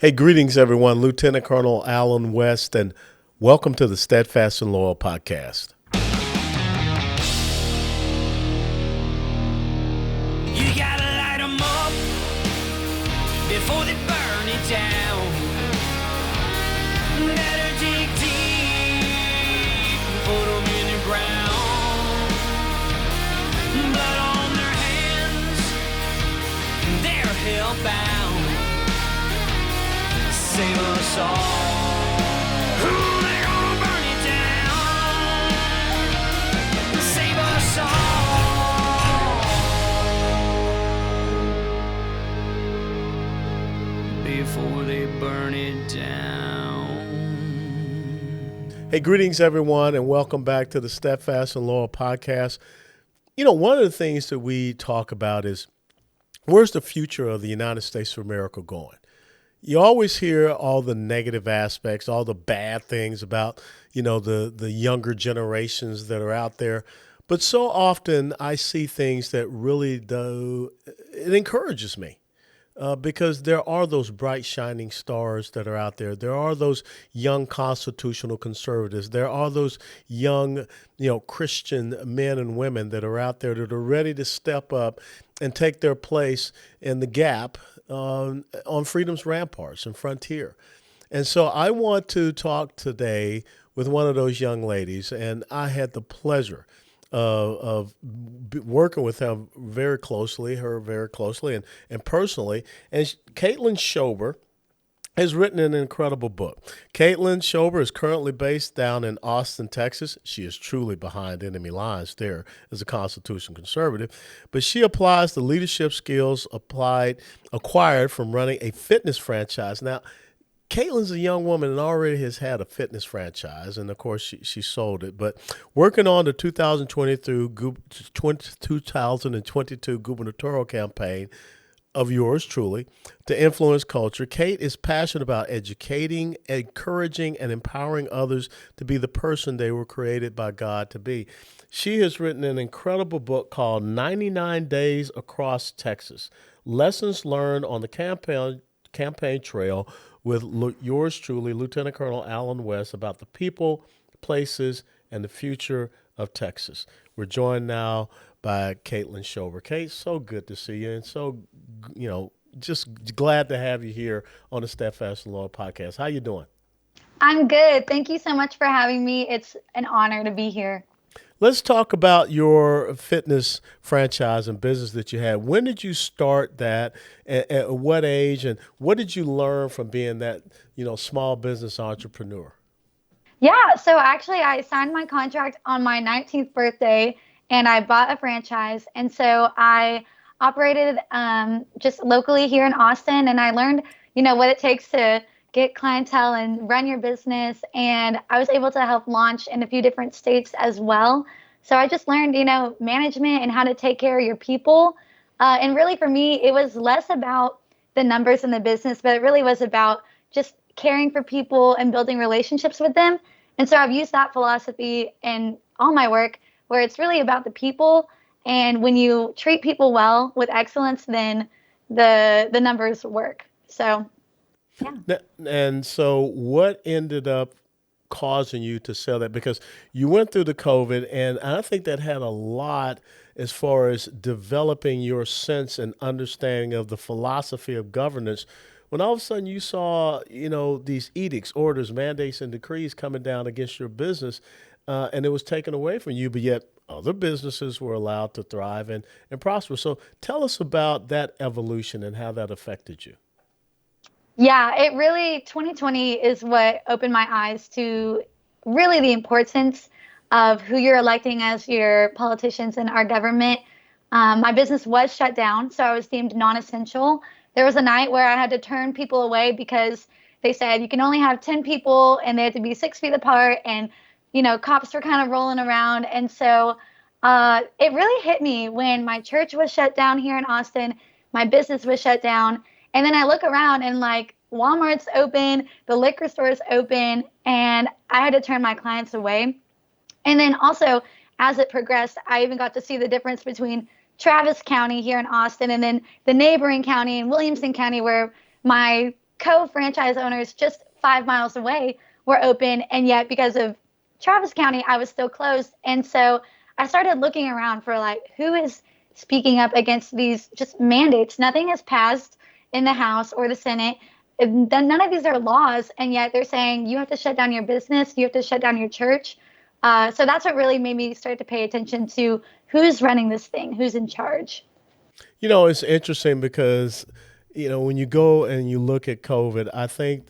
Hey, greetings, everyone. Lieutenant Colonel Alan West, and welcome to the Steadfast and Loyal podcast. You gotta light 'em up before they burn it down. Better dig deep, put 'em in the ground. Blood on their hands, they're hellbound. Save us all. They're gonna burn it down. Save us all before they burn it down. Hey, greetings, everyone, and welcome back to the Steadfast and Loyal podcast. You know, one of the things that we talk about is where's the future of the United States of America going? You always hear all the negative aspects, all the bad things about, the younger generations that are out there. But so often I see things that really do, it encourages me. Because there are those bright, shining stars that are out there. There are those young constitutional conservatives. There are those young, Christian men and women that are out there that are ready to step up and take their place in the gap on freedom's ramparts and frontier. And so I want to talk today with one of those young ladies, and I had the pleasure of working with her very closely, and personally. And Kaitlyn Schober has written an incredible book. Kaitlyn Schober is currently based down in Austin, Texas. She is truly behind enemy lines there as a constitutional conservative, but she applies the leadership skills acquired from running a fitness franchise. Now, Kaitlyn's a young woman and already has had a fitness franchise, and of course she sold it. But working on the 2022 gubernatorial campaign of yours truly to influence culture, Kate is passionate about educating, encouraging, and empowering others to be the person they were created by God to be. She has written an incredible book called 99 Days Across Texas, Lessons Learned on the Campaign Trail with yours truly, Lieutenant Colonel Alan West, about the people, places, and the future of Texas. We're joined now by Kaitlyn Schober. Kate, so good to see you, and so, just glad to have you here on the Steadfast and Loyal podcast. How you doing? I'm good. Thank you so much for having me. It's an honor to be here. Let's talk about your fitness franchise and business that you had. When did you start that? At what age? And what did you learn from being that, small business entrepreneur? Yeah, so actually I signed my contract on my 19th birthday and I bought a franchise. And so I operated just locally here in Austin, and I learned, what it takes to get clientele and run your business. And I was able to help launch in a few different states as well. So I just learned, management and how to take care of your people. And really for me, it was less about the numbers in the business, but it really was about just caring for people and building relationships with them. And so I've used that philosophy in all my work, where it's really about the people. And when you treat people well with excellence, then the numbers work. So yeah. And so what ended up causing you to sell that? Because you went through the COVID, and I think that had a lot as far as developing your sense and understanding of the philosophy of governance. When all of a sudden you saw, these edicts, orders, mandates, and decrees coming down against your business, and it was taken away from you, but yet other businesses were allowed to thrive and prosper. So tell us about that evolution and how that affected you. Yeah, 2020 is what opened my eyes to really the importance of who you're electing as your politicians in our government. My business was shut down, so I was deemed non-essential. There was a night where I had to turn people away because they said you can only have 10 people and they had to be 6 feet apart, and, cops were kind of rolling around. And so it really hit me when my church was shut down here in Austin, my business was shut down. And then I look around and Walmart's open, the liquor store's open, and I had to turn my clients away. And then also, as it progressed, I even got to see the difference between Travis County here in Austin and then the neighboring county in Williamson County, where my co-franchise owners just 5 miles away were open, and yet because of Travis County, I was still closed. And so I started looking around for like who is speaking up against these just mandates. Nothing has passed in the House or the Senate. None of these are laws, and yet they're saying you have to shut down your business, you have to shut down your church. So that's what really made me start to pay attention to who's running this thing, who's in charge. It's interesting because, when you go and you look at COVID, I think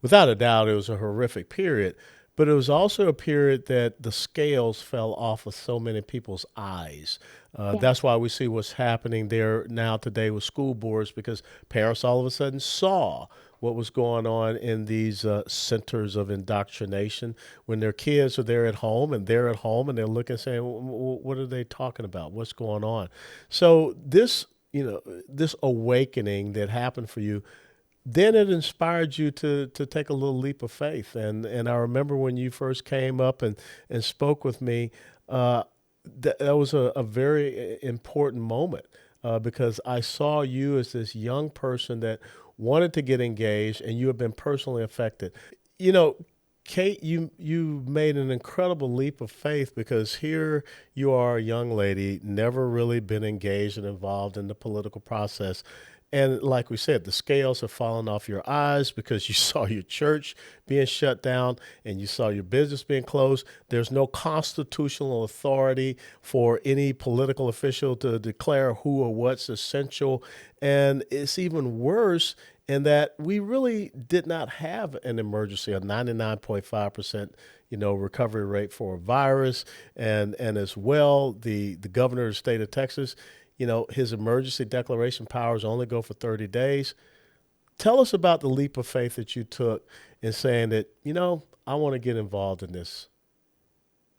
without a doubt it was a horrific period, but it was also a period that the scales fell off of so many people's eyes. Yeah. That's why we see what's happening there now today with school boards, because parents all of a sudden saw what was going on in these centers of indoctrination when their kids are there at home and they're at home and they're looking and saying, What are they talking about? What's going on?" So this awakening that happened for you, then it inspired you to take a little leap of faith. And I remember when you first came up and spoke with me, that was a very important moment, because I saw you as this young person that wanted to get engaged, and you have been personally affected. You know, Kate, you made an incredible leap of faith, because here you are, a young lady, never really been engaged and involved in the political process. And like we said, the scales have fallen off your eyes because you saw your church being shut down and you saw your business being closed. There's no constitutional authority for any political official to declare who or what's essential. And it's even worse in that we really did not have an emergency, a 99.5% recovery rate for a virus. And as well, the governor of the state of Texas, his emergency declaration powers only go for 30 days. Tell us about the leap of faith that you took in saying that, I want to get involved in this.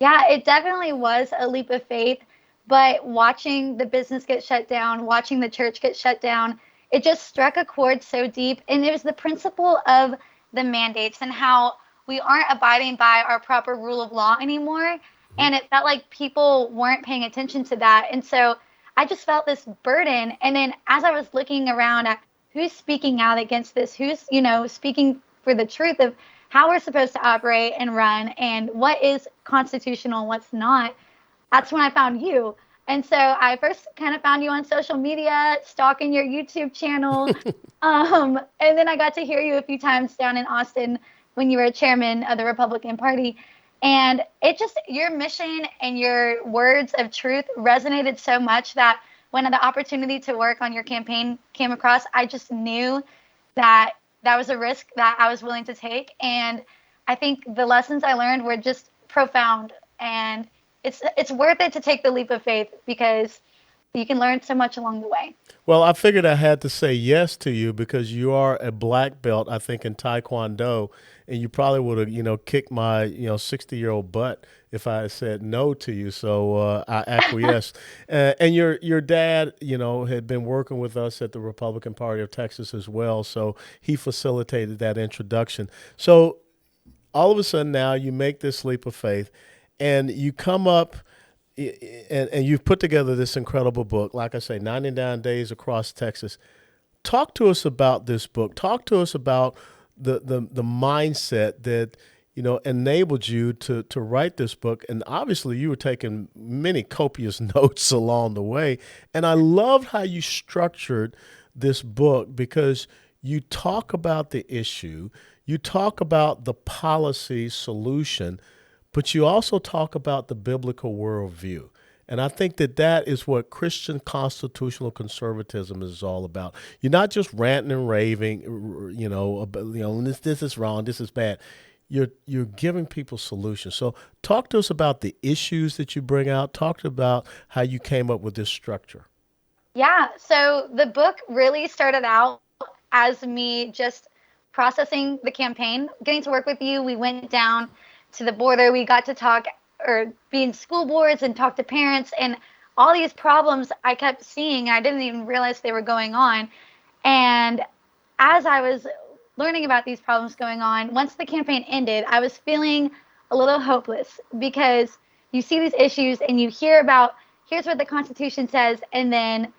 Yeah, it definitely was a leap of faith. But watching the business get shut down, watching the church get shut down, it just struck a chord so deep. And it was the principle of the mandates and how we aren't abiding by our proper rule of law anymore. And it felt like people weren't paying attention to that. And so I just felt this burden. And then as I was looking around at who's speaking out against this, who's, speaking for the truth of how we're supposed to operate and run and what is constitutional and what's not, that's when I found you. And so I first kind of found you on social media, stalking your YouTube channel. And then I got to hear you a few times down in Austin when you were chairman of the Republican Party. And your mission and your words of truth resonated so much that when the opportunity to work on your campaign came across, I just knew that that was a risk that I was willing to take. And I think the lessons I learned were just profound. And it's worth it to take the leap of faith because you can learn so much along the way. Well, I figured I had to say yes to you because you are a black belt, I think, in Taekwondo, and you probably would have, kicked my, 60-year-old butt if I had said no to you. So I acquiesced. And your dad, had been working with us at the Republican Party of Texas as well, so he facilitated that introduction. So all of a sudden now you make this leap of faith, and you come up. And you've put together this incredible book, like I say, 99 Days Across Texas. Talk to us about this book. Talk to us about the mindset that, enabled you to write this book. And obviously you were taking many copious notes along the way. And I loved how you structured this book because you talk about the issue, you talk about the policy solution, but you also talk about the biblical worldview. And I think that is what Christian constitutional conservatism is all about. You're not just ranting and raving, this is wrong, this is bad. You're giving people solutions. So talk to us about the issues that you bring out. Talk about how you came up with this structure. Yeah, so the book really started out as me just processing the campaign, getting to work with you. We went down to the border. We got to talk or be in school boards and talk to parents, and all these problems I kept seeing. I didn't even realize they were going on. And as I was learning about these problems going on, once the campaign ended, I was feeling a little hopeless because you see these issues and you hear about, here's what the Constitution says, and then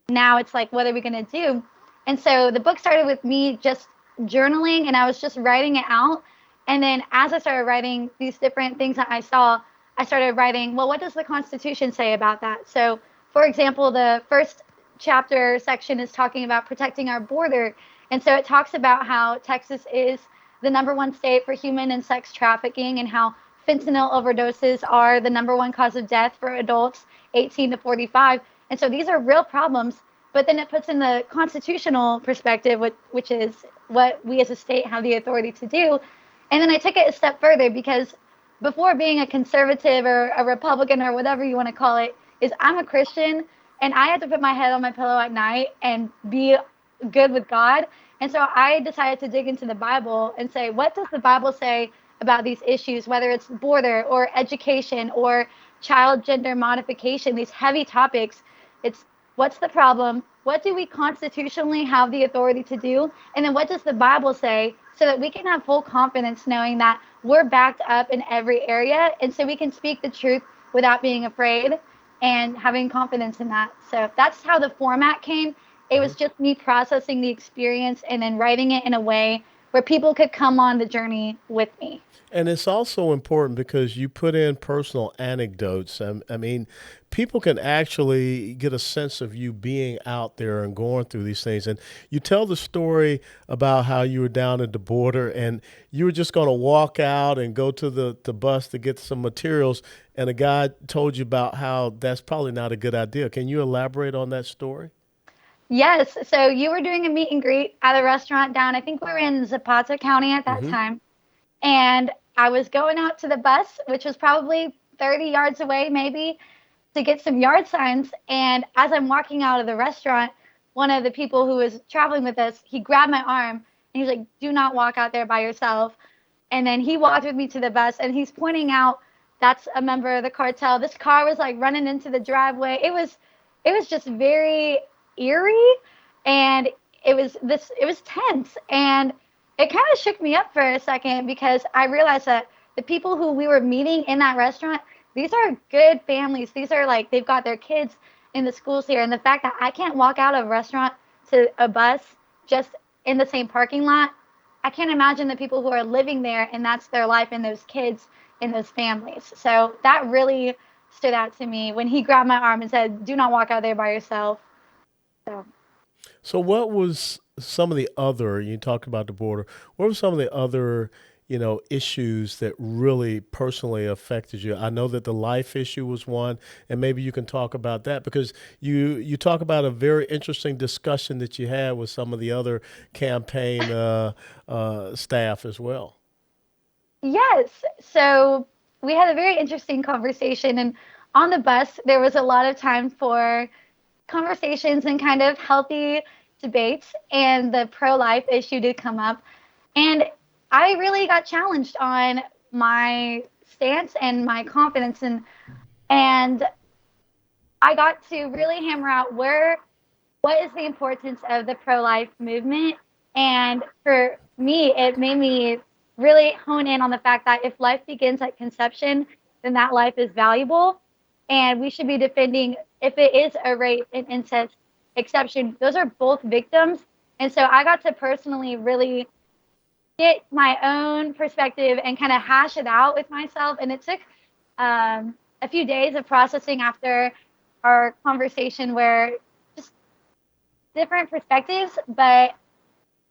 now it's like, what are we going to do? And so the book started with me just journaling, and I was just writing it out. And then as I started writing these different things that I saw, I started writing, well, what does the Constitution say about that? So, for example, the first chapter section is talking about protecting our border. And so it talks about how Texas is the number one state for human and sex trafficking, and how fentanyl overdoses are the number one cause of death for adults 18 to 45. And so these are real problems. But then it puts in the constitutional perspective, which is what we as a state have the authority to do. And then I took it a step further, because before being a conservative or a Republican or whatever you want to call it, is I'm a Christian, and I had to put my head on my pillow at night and be good with God. And so I decided to dig into the Bible and say, what does the Bible say about these issues, whether it's border or education or child gender modification, these heavy topics? It's, what's the problem? What do we constitutionally have the authority to do? And then what does the Bible say, so that we can have full confidence knowing that we're backed up in every area. And so we can speak the truth without being afraid and having confidence in that. So that's how the format came. It was just me processing the experience and then writing it in a way where people could come on the journey with me. And it's also important because you put in personal anecdotes. I mean, people can actually get a sense of you being out there and going through these things. And you tell the story about how you were down at the border and you were just going to walk out and go to the bus to get some materials. And a guy told you about how that's probably not a good idea. Can you elaborate on that story? Yes. So you were doing a meet and greet at a restaurant down, I think we were in Zapata County at that Hmm. time. And I was going out to the bus, which was probably 30 yards away, maybe, to get some yard signs. And as I'm walking out of the restaurant, one of the people who was traveling with us, he grabbed my arm and he was like, "Do not walk out there by yourself." And then he walked with me to the bus, and he's pointing out, that's a member of the cartel. This car was like running into the driveway. It was just very eerie, and it was tense, and it kind of shook me up for a second, because I realized that the people who we were meeting in that restaurant, these are good families. These are like, they've got their kids in the schools here, and the fact that I can't walk out of a restaurant to a bus just in the same parking lot, I can't imagine the people who are living there and that's their life, and those kids and those families. So that really stood out to me when he grabbed my arm and said, "Do not walk out there by yourself." So So, what was some of the other, you talked about the border, what were some of the other, issues that really personally affected you? I know that the life issue was one, and maybe you can talk about that because you talk about a very interesting discussion that you had with some of the other campaign staff as well. yes, so we had a very interesting conversation, and on the bus there was a lot of time for conversations and kind of healthy debates, and the pro-life issue did come up, and I really got challenged on my stance and my confidence, and I got to really hammer out where what is the importance of the pro-life movement. And for me, it made me really hone in on the fact that if life begins at conception, then that life is valuable, and we should be defending, if it is a rape and incest exception, those are both victims. And so I got to personally really get my own perspective and kind of hash it out with myself. And it took a few days of processing after our conversation, where just different perspectives, but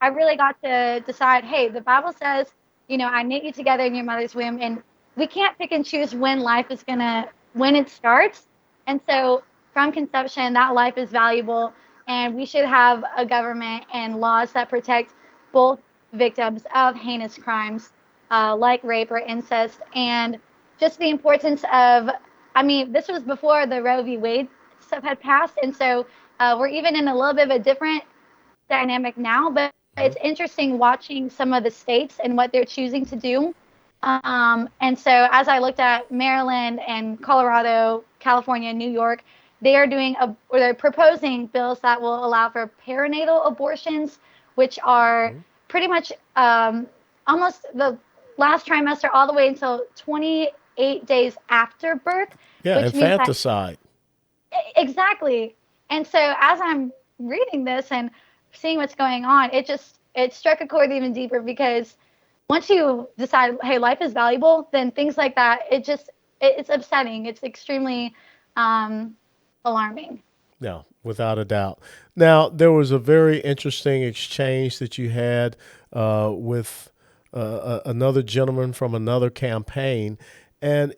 I really got to decide, hey, the Bible says, I knit you together in your mother's womb, and we can't pick and choose when life is gonna when it starts. And so from conception, that life is valuable, and we should have a government and laws that protect both victims of heinous crimes, like rape or incest, and just the importance of. I mean, this was before the Roe v. Wade stuff had passed, and so we're even in a little bit of a different dynamic now, but it's interesting watching some of the states and what they're choosing to do. And so as I looked at Maryland and Colorado, California, New York, they are or they're proposing bills that will allow for perinatal abortions, which are pretty much almost the last trimester all the way until 28 days after birth, Yeah, which means that infanticide. exactly. And so as I'm reading this and seeing what's going on, it struck a chord even deeper, because once you decide, hey, life is valuable, then things like that, it's upsetting. It's extremely alarming. No, without a doubt. Now, there was a very interesting exchange that you had with another gentleman from another campaign. And,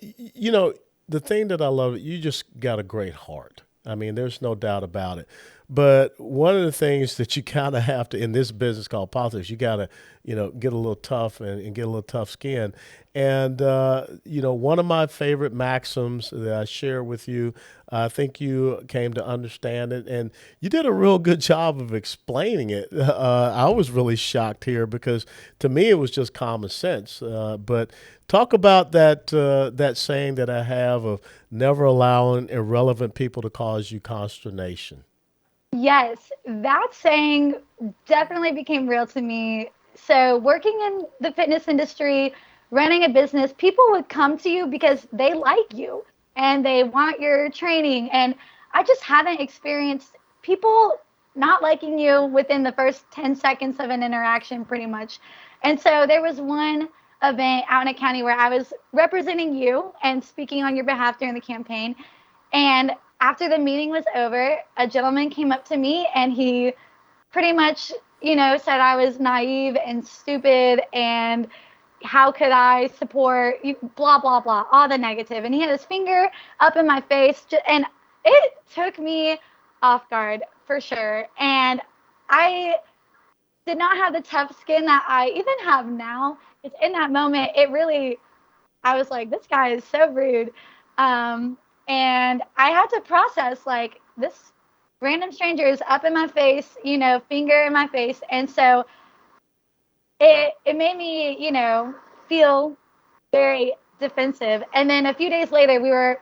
the thing that I love, you just got a great heart. I mean, there's no doubt about it. But one of the things that you kind of have to, in this business called politics, you got to, get a little tough and get a little tough skin. And, one of my favorite maxims that I share with you, I think you came to understand it, and you did a real good job of explaining it. I was really shocked here because to me it was just common sense. But talk about that saying that I have of never allowing irrelevant people to cause you consternation. Yes, that saying definitely became real to me. So, working in the fitness industry, running a business, people would come to you because they like you and they want your training. And I just haven't experienced people not liking you within the first 10 seconds of an interaction, pretty much. And so, there was one event out in a county where I was representing you and speaking on your behalf during the campaign. And after the meeting was over, a gentleman came up to me and he pretty much, said I was naive and stupid, and how could I support you, blah, blah, blah, all the negative. And he had his finger up in my face, and it took me off guard for sure. And I did not have the tough skin that I even have now. It's in that moment, I was like, this guy is so rude. Um, and I had to process, like, this random stranger is up in my face, finger in my face. And so it made me, feel very defensive. And then a few days later, we were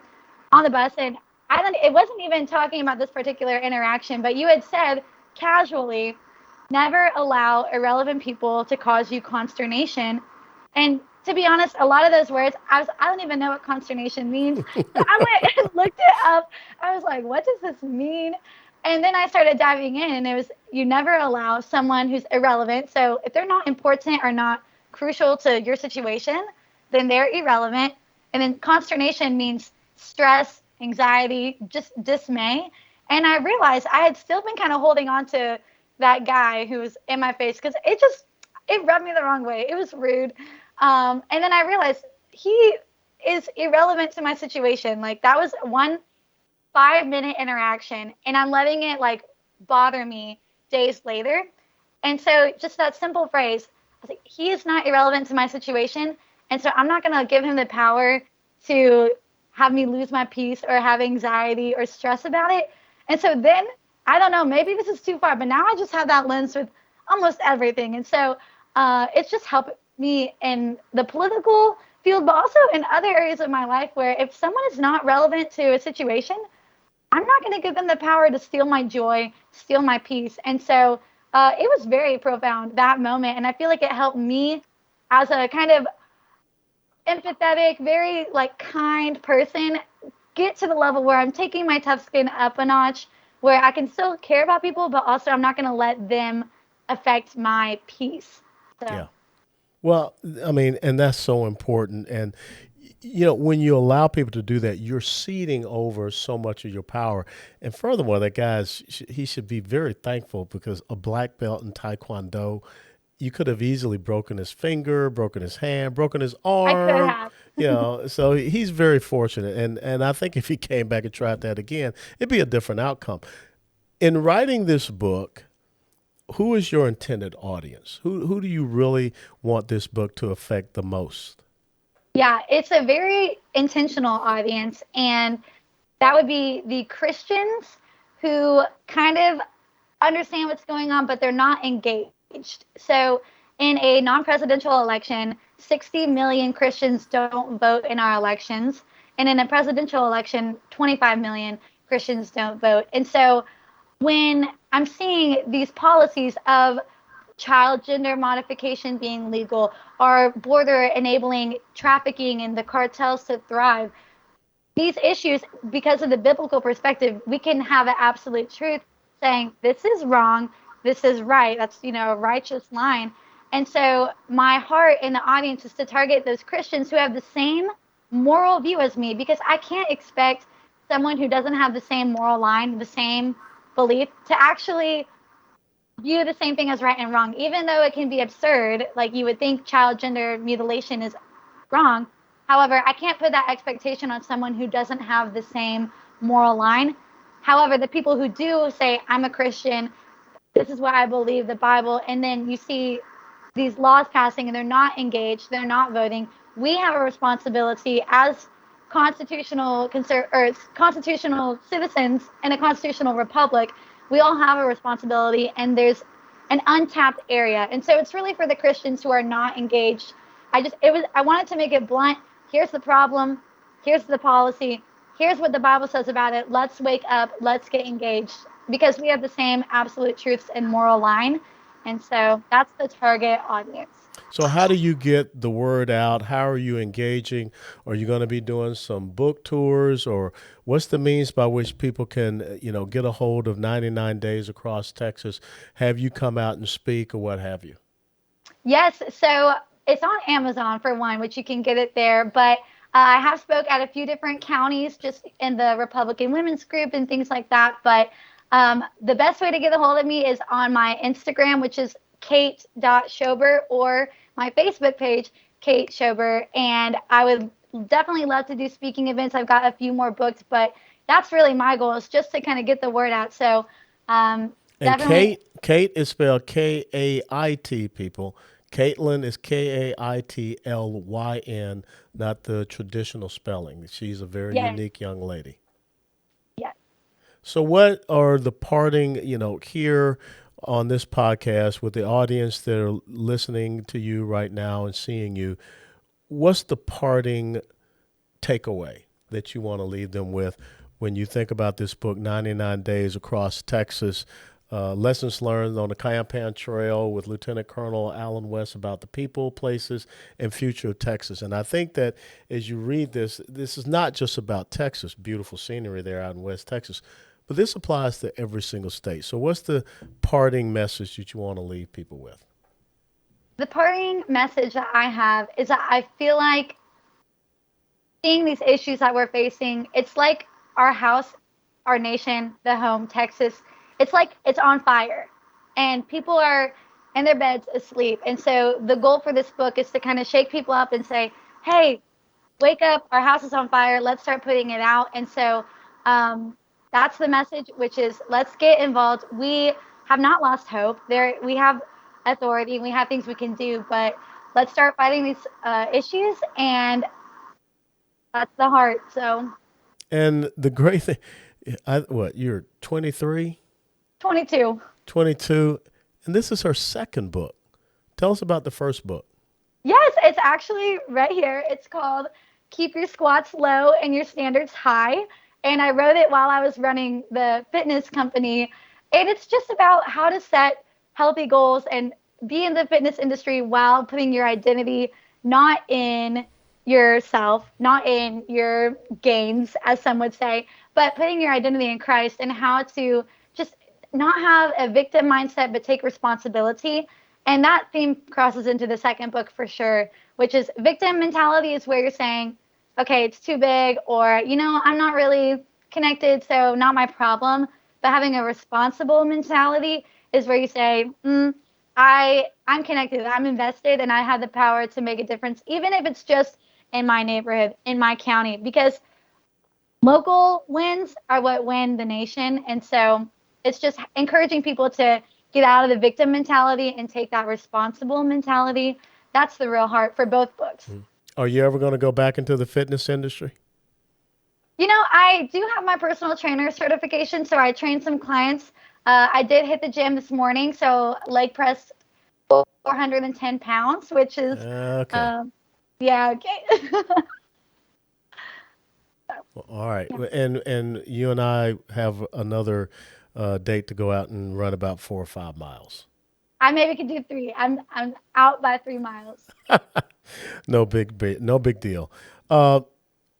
on the bus, and it wasn't even talking about this particular interaction, but you had said casually, never allow irrelevant people to cause you consternation. And to be honest, a lot of those words, I don't even know what consternation means. So I went and looked it up. I was like, what does this mean? And then I started diving in, and it was, you never allow someone who's irrelevant. So if they're not important or not crucial to your situation, then they're irrelevant. And then consternation means stress, anxiety, just dismay. And I realized I had still been kind of holding on to that guy who was in my face, because it rubbed me the wrong way. It was rude. And then I realized he is irrelevant to my situation. Like, that was one 5-minute interaction, and I'm letting it, like, bother me days later. And so just that simple phrase, I was like, he is not irrelevant to my situation. And so I'm not going to give him the power to have me lose my peace or have anxiety or stress about it. And so then, I don't know, maybe this is too far, but now I just have that lens with almost everything. And so it's just helped me in the political field, but also in other areas of my life, where if someone is not relevant to a situation, I'm not going to give them the power to steal my joy, steal my peace. And so it was very profound, that moment. And I feel like it helped me as a kind of empathetic, very, like, kind person get to the level where I'm taking my tough skin up a notch, where I can still care about people, but also I'm not going to let them affect my peace. So. Yeah. Well, I mean, and that's so important. And, when you allow people to do that, you're ceding over so much of your power. And furthermore, that he should be very thankful, because a black belt in Taekwondo, you could have easily broken his finger, broken his hand, broken his I could arm. have. So he's very fortunate. And I think if he came back and tried that again, it'd be a different outcome. In writing this book, who is your intended audience? Who do you really want this book to affect the most? Yeah, it's a very intentional audience, and that would be the Christians who kind of understand what's going on, but they're not engaged. So, in a non-presidential election, 60 million Christians don't vote in our elections, and in a presidential election, 25 million Christians don't vote. And so, when I'm seeing these policies of child gender modification being legal, or border enabling trafficking and the cartels to thrive, these issues, because of the biblical perspective, we can have an absolute truth saying this is wrong. this is right. That's, a righteous line. And so my heart in the audience is to target those Christians who have the same moral view as me, because I can't expect someone who doesn't have the same moral line, the same belief, to actually view the same thing as right and wrong, even though it can be absurd. Like, you would think child gender mutilation is wrong. However, I can't put that expectation on someone who doesn't have the same moral line. However, the people who do say, I'm a Christian, this is what I believe, the Bible, and then you see these laws passing and they're not engaged, they're not voting. We have a responsibility as constitutional citizens in a constitutional republic. We all have a responsibility, and there's an untapped area. And so it's really for the Christians who are not engaged. I wanted to make it blunt. Here's the problem. Here's the policy. Here's what the Bible says about it. Let's wake up. Let's get engaged, because we have the same absolute truths and moral line. And so that's the target audience. So how do you get the word out? How are you engaging? Are you going to be doing some book tours, or what's the means by which people can, get a hold of 99 Days Across Texas? Have you come out and speak, or what have you? Yes. So it's on Amazon, for one, which you can get it there. But I have spoke at a few different counties, just in the Republican Women's Group and things like that. But the best way to get a hold of me is on my Instagram, which is Kate.Schober, or my Facebook page, Kate Schober. And I would definitely love to do speaking events. I've got a few more booked, but that's really my goal, is just to kind of get the word out. So and Kate is spelled K-A-I-T, people. Kaitlyn is Kaitlyn, not the traditional spelling. She's a very unique young lady. Yes. So what are the parting, here on this podcast with the audience that are listening to you right now and seeing you, what's the parting takeaway that you want to leave them with when you think about this book, 99 Days Across Texas, lessons learned on the campaign trail with Lieutenant Colonel Allen West about the people, places, and future of Texas? And I think that as you read this, this is not just about Texas, beautiful scenery there out in West Texas, but this applies to every single state. So what's the parting message that you want to leave people with? The parting message that I have is that I feel like seeing these issues that we're facing, it's like our house, our nation, the home, Texas, it's like it's on fire and people are in their beds asleep. And so the goal for this book is to kind of shake people up and say, hey, wake up, our house is on fire, let's start putting it out. And so that's the message, which is, let's get involved. We have not lost hope. We have authority, we have things we can do, but let's start fighting these issues, and that's the heart. So. And the great thing, you're 23? 22. 22, and this is her second book. Tell us about the first book. Yes, it's actually right here. It's called Keep Your Squats Low and Your Standards High. And I wrote it while I was running the fitness company. And it's just about how to set healthy goals and be in the fitness industry while putting your identity not in yourself, not in your gains, as some would say, but putting your identity in Christ, and how to just not have a victim mindset, but take responsibility. And that theme crosses into the second book for sure, which is victim mentality is where you're saying, okay, it's too big, or, I'm not really connected, so not my problem. But having a responsible mentality is where you say, I'm connected, I'm invested, and I have the power to make a difference, even if it's just in my neighborhood, in my county, because local wins are what win the nation. And so it's just encouraging people to get out of the victim mentality and take that responsible mentality. That's the real heart for both books. Are you ever going to go back into the fitness industry? I do have my personal trainer certification, so I train some clients. I did hit the gym this morning, so leg press 410 pounds, which is, okay. Okay. Well, all right. Yeah. And you and I have another date to go out and run about 4 or 5 miles. I maybe could do 3. I'm out by 3 miles. No big deal.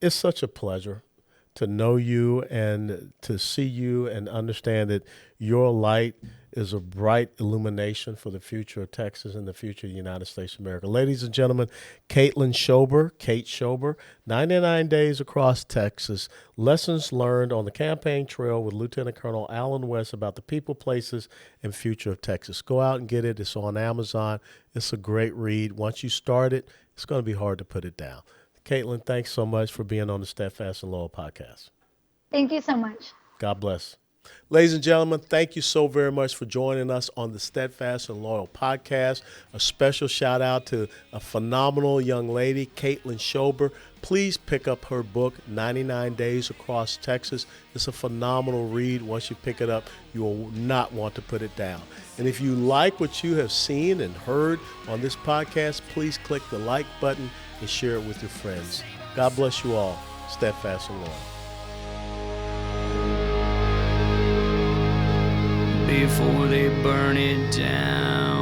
It's such a pleasure to know you and to see you and understand that your light is a bright illumination for the future of Texas and the future of the United States of America. Ladies and gentlemen, Kaitlyn Schober, Kate Schober, 99 Days Across Texas, Lessons Learned on the Campaign Trail with Lieutenant Colonel Alan West about the people, places, and future of Texas. Go out and get it. It's on Amazon. It's a great read. Once you start it, it's going to be hard to put it down. Kaitlyn, thanks so much for being on the Steadfast and Loyal podcast. Thank you so much. God bless. Ladies and gentlemen, thank you so very much for joining us on the Steadfast and Loyal podcast. A special shout out to a phenomenal young lady, Kaitlyn Schober. Please pick up her book, 99 Days Across Texas. It's a phenomenal read. Once you pick it up, you will not want to put it down. And if you like what you have seen and heard on this podcast, please click the like button and share it with your friends. God bless you all. Steadfast and Loyal. Before they burn it down.